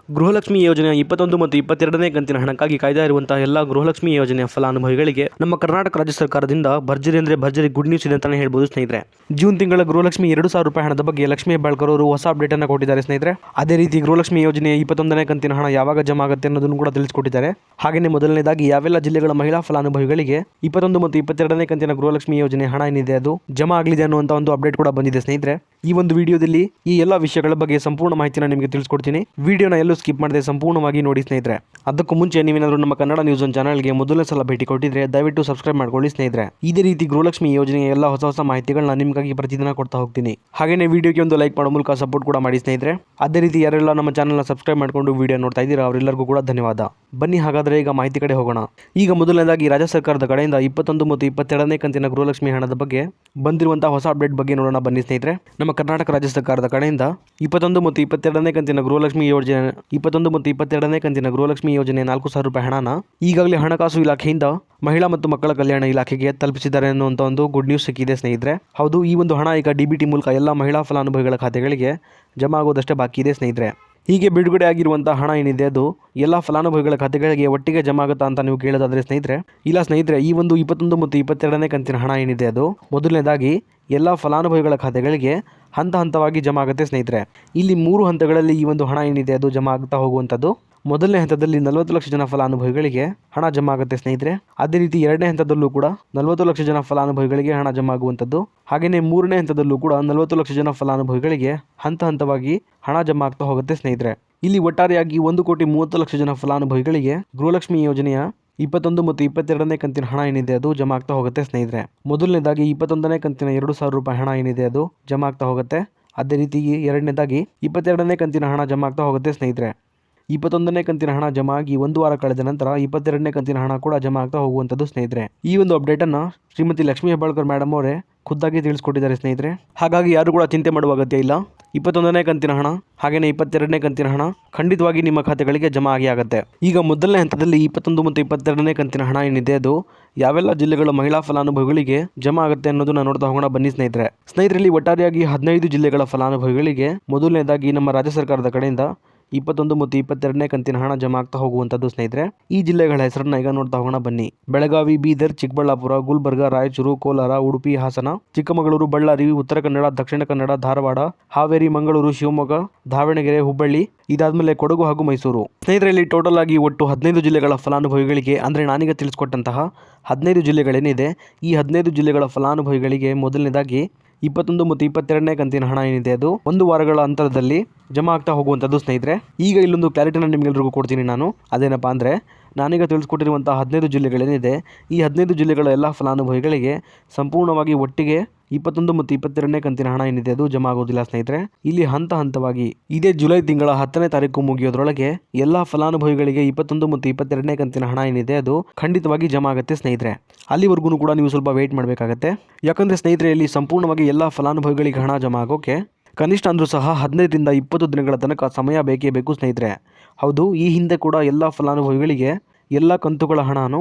ಗೃಹಲಕ್ಷ್ಮಿ ಯೋಜನೆಯ 21 ಮತ್ತು 22ನೇ ಕಂತಿನ ಹಣಕ್ಕಾಗಿ ಕಾಯ್ದಾ ಇರುವಂತಹ ಎಲ್ಲ ಗೃಹಲಕ್ಷ್ಮಿ ಯೋಜನೆಯ ಫಲಾನುಭವಿಗಳಿಗೆ ನಮ್ಮ ಕರ್ನಾಟಕ ರಾಜ್ಯ ಸರ್ಕಾರದಿಂದ ಭರ್ಜರಿ ಅಂದರೆ ಭರ್ಜರಿ ಗುಡ್ ನ್ಯೂಸ್ ಇದೆ ಅಂತಾನೆ ಹೇಳ್ಬೋದು ಸ್ನೇಹಿತರೆ. ಜೂನ್ ತಿಂಗಳ ಗೃಹಲಕ್ಷ್ಮಿ 2,000 ರೂಪಾಯಿ ಹಣದ ಬಗ್ಗೆ ಲಕ್ಷ್ಮೀ ಹೆಬ್ಬಾಳ್ಕರ್ ಅವರು ಹೊಸ ಅಪ್ಡೇಟ್ ಅನ್ನು ಕೊಟ್ಟಿದ್ದಾರೆ ಸ್ನೇಹಿತರೆ. ಅದೇ ರೀತಿ ಗೃಹಲಕ್ಷ್ಮಿ ಯೋಜನೆಯ 21ನೇ ಕಂತಿನ ಹಣ ಯಾವಾಗ ಜಮಾ ಆಗುತ್ತೆ ಅನ್ನೋದನ್ನು ಕೂಡ ತಿಳಿಸಿಕೊಟ್ಟಿದ್ದಾರೆ. ಹಾಗೆಯೇ ಮೊದಲನೇದಾಗಿ ಯಾವೆಲ್ಲ ಜಿಲ್ಲೆಗಳ ಮಹಿಳಾ ಫಲಾನುಭವಿಗಳಿಗೆ 21 ಮತ್ತು 22ನೇ ಕಂತಿನ ಗೃಹಲಕ್ಷ್ಮಿ ಯೋಜನೆ ಹಣ ಏನಿದೆ ಅದು ಜಮಾ ಆಗಲಿದೆ ಅನ್ನುವಂಥ ಒಂದು ಅಪ್ಡೇಟ್ ಕೂಡ ಬಂದಿದೆ ಸ್ನೇಹಿತರೆ. ಈ ಒಂದು ವಿಡಿಯೋದಲ್ಲಿ ಈ ಎಲ್ಲ ವಿಷಯಗಳ ಬಗ್ಗೆ ಸಂಪೂರ್ಣ ಮಾಹಿತಿನ ನಿಮಗೆ ತಿಳಿಸ್ಕೊಡ್ತೀನಿ. ವಿಡಿಯೋನ ಎಲ್ಲೂ ಸ್ಕಿಪ್ ಮಾಡದೆ ಸಂಪೂರ್ಣವಾಗಿ ನೋಡಿ ಸ್ನೇಹಿತರೆ. ಅದಕ್ಕೂ ಮುಂಚೆ ನೀವೇನಾದರೂ ನಮ್ಮ ಕನ್ನಡ ನ್ಯೂಸ್ ಒನ್ ಚಾನಲ್ಗೆ ಮೊದಲನೇ ಸಲ ಭೇಟಿ ಕೊಟ್ಟಿದ್ರೆ ದಯವಿಟ್ಟು ಸಬ್ಸ್ಕ್ರೈಬ್ ಮಾಡ್ಕೊಳ್ಳಿ ಸ್ನೇಹಿತರೆ. ಇದೇ ರೀತಿ ಗೃಹಲಕ್ಷ್ಮಿ ಯೋಜನೆಯ ಎಲ್ಲ ಹೊಸ ಮಾಹಿತಿಗಳನ್ನ ನಿಮಗಾಗಿ ಪ್ರತಿದಿನ ಕೊಡ್ತಾ ಹೋಗ್ತೀನಿ. ಹಾಗೆಯೇ ವಿಡಿಯೋಗೆ ಒಂದು ಲೈಕ್ ಮಾಡೋ ಮೂಲಕ ಸಪೋರ್ಟ್ ಕೂಡ ಮಾಡಿ ಸ್ನೇಹಿತರೆ. ಅದೇ ರೀತಿ ಯಾರೆಲ್ಲ ನಮ್ಮ ಚಾನಲ್ನ ಸಬ್ಸ್ಕ್ರೈಬ್ ಮಾಡಿಕೊಂಡು ವಿಡಿಯೋ ನೋಡ್ತಾ ಇದ್ದೀರಾ ಅವರೆಲ್ಲರಿಗೂ ಕೂಡ ಧನ್ಯವಾದ. ಬನ್ನಿ ಹಾಗಾದರೆ ಈಗ ಮಾಹಿತಿ ಕಡೆ ಹೋಗೋಣ. ಈಗ ಮೊದಲನೇದಾಗಿ ರಾಜ್ಯ ಸರ್ಕಾರದ ಕಡೆಯಿಂದ 21 ಮತ್ತು 22ನೇ ಕಂತಿನ ಗೃಹಲಕ್ಷ್ಮಿ ಹಣದ ಬಗ್ಗೆ ಬಂದಿರುವಂತಹ ಹೊಸ ಅಪ್ಡೇಟ್ ಬಗ್ಗೆ ನೋಡೋಣ ಬನ್ನಿ ಸ್ನೇಹಿತರೆ. ನಮ್ಮ ಕರ್ನಾಟಕ ರಾಜ್ಯ ಸರ್ಕಾರದ ಕಡೆಯಿಂದ 21 ಮತ್ತು 22ನೇ ಕಂತಿನ ಗೃಹಲಕ್ಷ್ಮಿ ಯೋಜನೆ 4,000 ರೂಪಾಯಿ ಹಣನ ಈಗಾಗಲೇ ಹಣಕಾಸು ಇಲಾಖೆಯಿಂದ ಮಹಿಳಾ ಮತ್ತು ಮಕ್ಕಳ ಕಲ್ಯಾಣ ಇಲಾಖೆಗೆ ತಲುಪಿಸಿದ್ದಾರೆ ಅನ್ನುವಂಥ ಒಂದು ಗುಡ್ ನ್ಯೂಸ್ ಸಿಕ್ಕಿದೆ ಸ್ನೇಹಿತರೆ. ಹೌದು, ಈ ಒಂದು ಹಣ ಈಗ DBT ಮೂಲಕ ಎಲ್ಲ ಮಹಿಳಾ ಫಲಾನುಭವಿಗಳ ಖಾತೆಗಳಿಗೆ ಜಮಾ ಆಗೋದಷ್ಟೇ ಬಾಕಿ ಇದೆ ಸ್ನೇಹಿತರೆ. ಹೀಗೆ ಬಿಡುಗಡೆ ಆಗಿರುವಂಥ ಹಣ ಏನಿದೆ ಅದು ಎಲ್ಲ ಫಲಾನುಭವಿಗಳ ಖಾತೆಗಳಿಗೆ ಒಟ್ಟಿಗೆ ಜಮಾ ಆಗುತ್ತಾ ಅಂತ ನೀವು ಕೇಳೋದಾದರೆ ಸ್ನೇಹಿತರೆ, ಇಲ್ಲ ಸ್ನೇಹಿತರೆ. ಈ ಒಂದು 21 ಮತ್ತು 22ನೇ ಕಂತಿನ ಹಣ ಏನಿದೆ ಅದು ಮೊದಲನೇದಾಗಿ ಎಲ್ಲ ಫಲಾನುಭವಿಗಳ ಖಾತೆಗಳಿಗೆ ಹಂತವಾಗಿ ಜಮಾ ಆಗುತ್ತೆ ಸ್ನೇಹಿತರೆ. ಇಲ್ಲಿ 3 ಹಂತಗಳಲ್ಲಿ ಈ ಒಂದು ಹಣ ಏನಿದೆ ಅದು ಜಮಾ ಆಗ್ತಾ ಹೋಗುವಂಥದ್ದು. ಮೊದಲನೇ ಹಂತದಲ್ಲಿ 40 ಲಕ್ಷ ಜನ ಫಲಾನುಭವಿಗಳಿಗೆ ಹಣ ಜಮಾ ಆಗುತ್ತೆ ಸ್ನೇಹಿತರೆ. ಅದೇ ರೀತಿ 2ನೇ ಹಂತದಲ್ಲೂ ಕೂಡ 40 ಲಕ್ಷ ಜನ ಫಲಾನುಭವಿಗಳಿಗೆ ಹಣ ಜಮಾ ಆಗುವಂಥದ್ದು. ಹಾಗೆಯೇ 3ನೇ ಹಂತದಲ್ಲೂ ಕೂಡ 40 ಲಕ್ಷ ಜನ ಫಲಾನುಭವಿಗಳಿಗೆ ಹಂತವಾಗಿ ಹಣ ಜಮಾ ಆಗ್ತಾ ಹೋಗುತ್ತೆ ಸ್ನೇಹಿತರೆ. ಇಲ್ಲಿ ಒಟ್ಟಾರೆಯಾಗಿ 1,30,00,000 ಜನ ಫಲಾನುಭವಿಗಳಿಗೆ ಗೃಹಲಕ್ಷ್ಮಿ ಯೋಜನೆಯ 21 ಮತ್ತು 22ನೇ ಕಂತಿನ ಹಣ ಏನಿದೆ ಅದು ಜಮಾ ಆಗ್ತಾ ಹೋಗುತ್ತೆ ಸ್ನೇಹಿತರೆ. ಮೊದಲನೇದಾಗಿ 21ನೇ ಕಂತಿನ 2,000 ರೂಪಾಯಿ ಹಣ ಏನಿದೆ ಅದು ಜಮಾ ಆಗ್ತಾ ಹೋಗುತ್ತೆ. ಅದೇ ರೀತಿ ಎರಡನೇದಾಗಿ 22ನೇ ಕಂತಿನ ಹಣ ಜಮಾ ಆಗ್ತಾ ಹೋಗುತ್ತೆ ಸ್ನೇಹಿತರೆ. 21ನೇ ಕಂತಿನ ಹಣ ಜಮಾ ಆಗಿ 1 ವಾರ ಕಳೆದ ನಂತರ 22ನೇ ಕಂತಿನ ಹಣ ಕೂಡ ಜಮಾ ಆಗ್ತಾ ಹೋಗುವಂಥದ್ದು ಸ್ನೇಹಿತರೆ. ಈ ಒಂದು ಅಪ್ಡೇಟನ್ನು ಶ್ರೀಮತಿ ಲಕ್ಷ್ಮೀ ಹೆಬ್ಬಾಳ್ಕರ್ ಮೇಡಮ್ ಅವರೇ ಖುದ್ದಾಗಿ ತಿಳಿಸ್ಕೊಟ್ಟಿದ್ದಾರೆ ಸ್ನೇಹಿತರೆ. ಹಾಗಾಗಿ ಯಾರು ಕೂಡ ಚಿಂತೆ ಮಾಡುವ ಅಗತ್ಯ ಇಲ್ಲ. 21ನೇ ಕಂತಿನ ಹಣ ಹಾಗೆಯೇ 22ನೇ ಕಂತಿನ ಹಣ ಖಂಡಿತವಾಗಿ ನಿಮ್ಮ ಖಾತೆಗಳಿಗೆ ಜಮಾ ಆಗುತ್ತೆ. ಈಗ ಮೊದಲನೇ ಹಂತದಲ್ಲಿ 21 ಮತ್ತು 22ನೇ ಕಂತಿನ ಹಣ ಏನಿದೆ ಅದು ಯಾವೆಲ್ಲ ಜಿಲ್ಲೆಗಳ ಮಹಿಳಾ ಫಲಾನುಭವಿಗಳಿಗೆ ಜಮಾ ಆಗುತ್ತೆ ಅನ್ನೋದನ್ನ ನೋಡ್ತಾ ಹೋಗೋಣ ಬನ್ನಿ ಸ್ನೇಹಿತರೆ. ಇಲ್ಲಿ ಒಟ್ಟಾರೆಯಾಗಿ 15 ಜಿಲ್ಲೆಗಳ ಫಲಾನುಭವಿಗಳಿಗೆ ಮೊದಲನೇದಾಗಿ ನಮ್ಮ ರಾಜ್ಯ ಸರ್ಕಾರದ ಕಡೆಯಿಂದ 21 ಮತ್ತು 22ನೇ ಕಂತಿನ ಹಣ ಜಮಾ ಆಗ್ತಾ ಹೋಗುವಂಥದ್ದು ಸ್ನೇಹಿತರೆ. ಈ ಜಿಲ್ಲೆಗಳ ಹೆಸರನ್ನ ಈಗ ನೋಡ್ತಾ ಹೋಗೋಣ ಬನ್ನಿ. ಬೆಳಗಾವಿ, ಬೀದರ್, ಚಿಕ್ಕಬಳ್ಳಾಪುರ, ಗುಲ್ಬರ್ಗ, ರಾಯಚೂರು, ಕೋಲಾರ, ಉಡುಪಿ, ಹಾಸನ, ಚಿಕ್ಕಮಗಳೂರು, ಬಳ್ಳಾರಿ, ಉತ್ತರ ಕನ್ನಡ, ದಕ್ಷಿಣ ಕನ್ನಡ, ಧಾರವಾಡ, ಹಾವೇರಿ, ಮಂಗಳೂರು, ಶಿವಮೊಗ್ಗ, ದಾವಣಗೆರೆ, ಹುಬ್ಬಳ್ಳಿ, ಇದಾದ್ಮೇಲೆ ಕೊಡಗು ಹಾಗೂ ಮೈಸೂರು. ಸ್ನೇಹಿತರಲ್ಲಿ ಟೋಟಲ್ ಆಗಿ ಒಟ್ಟು 15 ಜಿಲ್ಲೆಗಳ ಫಲಾನುಭವಿಗಳಿಗೆ ಅಂದರೆ ನಾನೀಗ ತಿಳಿಸ್ಕೊಟ್ಟಂತಹ 15 ಜಿಲ್ಲೆಗಳೇನಿದೆ ಈ 15 ಜಿಲ್ಲೆಗಳ ಫಲಾನುಭವಿಗಳಿಗೆ ಮೊದಲನೇದಾಗಿ 21 ಮತ್ತು 22ನೇ ಕಂತಿನ ಹಣ ಏನಿದೆ ಅದು 1 ವಾರಗಳ ಅಂತರದಲ್ಲಿ ಜಮಾ ಆಗ್ತಾ ಹೋಗುವಂಥದ್ದು ಸ್ನೇಹಿತರೆ. ಈಗ ಇಲ್ಲೊಂದು ಕ್ಲಾರಿಟಿನ ನಿಮ್ಗೆಲ್ರಿಗೂ ಕೊಡ್ತೀನಿ ನಾನು. ಅದೇನಪ್ಪ ಅಂದರೆ ನಾನೀಗ ತಿಳಿಸ್ಕೊಟ್ಟಿರುವಂಥ 15 ಜಿಲ್ಲೆಗಳೇನಿದೆ ಈ 15 ಜಿಲ್ಲೆಗಳ ಎಲ್ಲ ಫಲಾನುಭವಿಗಳಿಗೆ ಸಂಪೂರ್ಣವಾಗಿ ಒಟ್ಟಿಗೆ 21 ಮತ್ತು 22ನೇ ಕಂತಿನ ಹಣ ಏನಿದೆ ಅದು ಜಮಾ ಆಗೋದಿಲ್ಲ ಸ್ನೇಹಿತರೆ. ಇಲ್ಲಿ ಹಂತವಾಗಿ ಇದೇ ಜುಲೈ ತಿಂಗಳ 10ನೇ ತಾರೀಕು ಮುಗಿಯೋದ್ರೊಳಗೆ ಎಲ್ಲ ಫಲಾನುಭವಿಗಳಿಗೆ 21 ಮತ್ತು 22ನೇ ಕಂತಿನ ಹಣ ಏನಿದೆ ಅದು ಖಂಡಿತವಾಗಿ ಜಮಾ ಆಗುತ್ತೆ ಸ್ನೇಹಿತರೆ. ಅಲ್ಲಿವರೆಗೂ ಕೂಡ ನೀವು ಸ್ವಲ್ಪ ವೇಟ್ ಮಾಡಬೇಕಾಗತ್ತೆ. ಯಾಕಂದರೆ ಸ್ನೇಹಿತರೆ ಇಲ್ಲಿ ಸಂಪೂರ್ಣವಾಗಿ ಎಲ್ಲ ಫಲಾನುಭವಿಗಳಿಗೆ ಹಣ ಜಮಾ ಆಗೋಕೆ ಕನಿಷ್ಠ ಅಂದರೂ ಸಹ 15ರಿಂದ 20 ದಿನಗಳ ತನಕ ಸಮಯ ಬೇಕೇ ಬೇಕು ಸ್ನೇಹಿತರೆ. ಹೌದು, ಈ ಹಿಂದೆ ಕೂಡ ಎಲ್ಲ ಫಲಾನುಭವಿಗಳಿಗೆ ಎಲ್ಲ ಕಂತುಗಳ ಹಣನು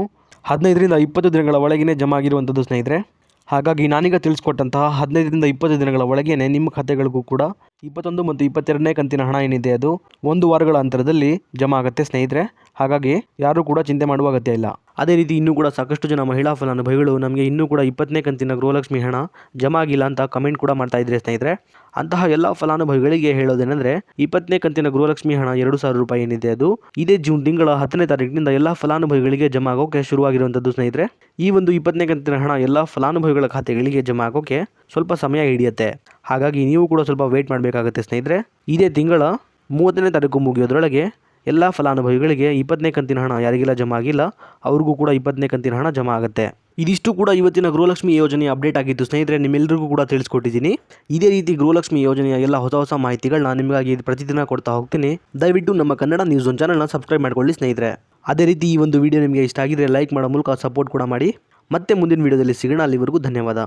15ರಿಂದ 20 ದಿನಗಳ ಒಳಗೇ ಜಮಾ ಆಗಿರುವಂಥದ್ದು ಸ್ನೇಹಿತರೆ. ಹಾಗಾಗಿ ನಾನೀಗ ತಿಳಿಸ್ಕೊಟ್ಟಂತಹ 15ರಿಂದ 20 ದಿನಗಳ ಒಳಗೇನೆ ನಿಮ್ಮ ಖಾತೆಗಳಿಗೂ ಕೂಡ 21 ಮತ್ತು 22ನೇ ಕಂತಿನ ಹಣ ಏನಿದೆ ಅದು 1 ವಾರಗಳ ಅಂತರದಲ್ಲಿ ಜಮಾ ಆಗುತ್ತೆ ಸ್ನೇಹಿತರೆ. ಹಾಗಾಗಿ ಯಾರೂ ಕೂಡ ಚಿಂತೆ ಮಾಡುವ ಅಗತ್ಯ ಇಲ್ಲ. ಅದೇ ರೀತಿ ಇನ್ನೂ ಕೂಡ ಸಾಕಷ್ಟು ಜನ ಮಹಿಳಾ ಫಲಾನುಭವಿಗಳು ನಮಗೆ ಇನ್ನೂ ಕೂಡ 20ನೇ ಕಂತಿನ ಗೃಹಲಕ್ಷ್ಮಿ ಹಣ ಜಮಾ ಆಗಿಲ್ಲ ಅಂತ ಕಮೆಂಟ್ ಕೂಡ ಮಾಡ್ತಾ ಇದ್ದಾರೆ ಸ್ನೇಹಿತರೆ. ಅಂತಹ ಎಲ್ಲ ಫಲಾನುಭವಿಗಳಿಗೆ ಹೇಳೋದೇನೆಂದರೆ 20ನೇ ಕಂತಿನ ಗೃಹಲಕ್ಷ್ಮಿ ಹಣ 2,000 ರೂಪಾಯಿ ಏನಿದೆ ಅದು ಇದೇ ಜೂನ್ ತಿಂಗಳ 10ನೇ ತಾರೀಕಿನಿಂದ ಎಲ್ಲ ಫಲಾನುಭವಿಗಳಿಗೆ ಜಮಾ ಆಗೋಕೆ ಶುರುವಾಗಿರುವಂಥದ್ದು ಸ್ನೇಹಿತರೆ. ಈ ಒಂದು 20ನೇ ಕಂತಿನ ಹಣ ಎಲ್ಲ ಫಲಾನುಭವಿಗಳ ಖಾತೆಗಳಿಗೆ ಜಮಾ ಆಗೋಕೆ ಸ್ವಲ್ಪ ಸಮಯ ಹಿಡಿಯುತ್ತೆ. ಹಾಗಾಗಿ ನೀವು ಕೂಡ ಸ್ವಲ್ಪ ವೇಟ್ ಮಾಡಬೇಕಾಗುತ್ತೆ ಸ್ನೇಹಿತರೆ. ಇದೇ ತಿಂಗಳ 30ನೇ ತಾರೀಕು ಮುಗಿಯೋದ್ರೊಳಗೆ ಎಲ್ಲ ಫಲಾನುಭವಿಗಳಿಗೆ 20ನೇ ಕಂತಿನ ಹಣ ಯಾರಿಗೆಲ್ಲ ಜಮಾ ಆಗಿಲ್ಲ ಅವ್ರಿಗೂ ಕೂಡ 20ನೇ ಕಂತಿನ ಹಣ ಜಮಾ ಆಗುತ್ತೆ. ಇದಿಷ್ಟು ಕೂಡ ಇವತ್ತಿನ ಗೃಹಲಕ್ಷ್ಮಿ ಯೋಜನೆಯ ಅಪ್ಡೇಟ್ ಆಗಿತ್ತು ಸ್ನೇಹಿತರೆ. ನಿಮ್ಮೆಲ್ಲರಿಗೂ ಕೂಡ ತಿಳಿಸ್ಕೊಟ್ಟಿದ್ದೀನಿ. ಇದೇ ರೀತಿ ಗೃಹಲಕ್ಷ್ಮಿ ಯೋಜನೆಯ ಎಲ್ಲ ಹೊಸ ಮಾಹಿತಿಗಳನ್ನ ನಿಮಗಾಗಿ ಪ್ರತಿದಿನ ಕೊಡ್ತಾ ಹೋಗ್ತೀನಿ. ದಯವಿಟ್ಟು ನಮ್ಮ ಕನ್ನಡ ನ್ಯೂಸ್ ಒನ್ ಚಾನಲ್ನ ಸಬ್ಸ್ಕ್ರೈಬ್ ಮಾಡ್ಕೊಳ್ಳಿ ಸ್ನೇಹಿತರೆ. ಅದೇ ರೀತಿ ಈ ಒಂದು ವಿಡಿಯೋ ನಿಮಗೆ ಇಷ್ಟ ಆಗಿದ್ರೆ ಲೈಕ್ ಮಾಡೋ ಮೂಲಕ ಸಪೋರ್ಟ್ ಕೂಡ ಮಾಡಿ. ಮತ್ತೆ ಮುಂದಿನ ವಿಡಿಯೋದಲ್ಲಿ ಸಿಗೋಣ. ಅಲ್ಲಿವರೆಗೂ ಧನ್ಯವಾದ.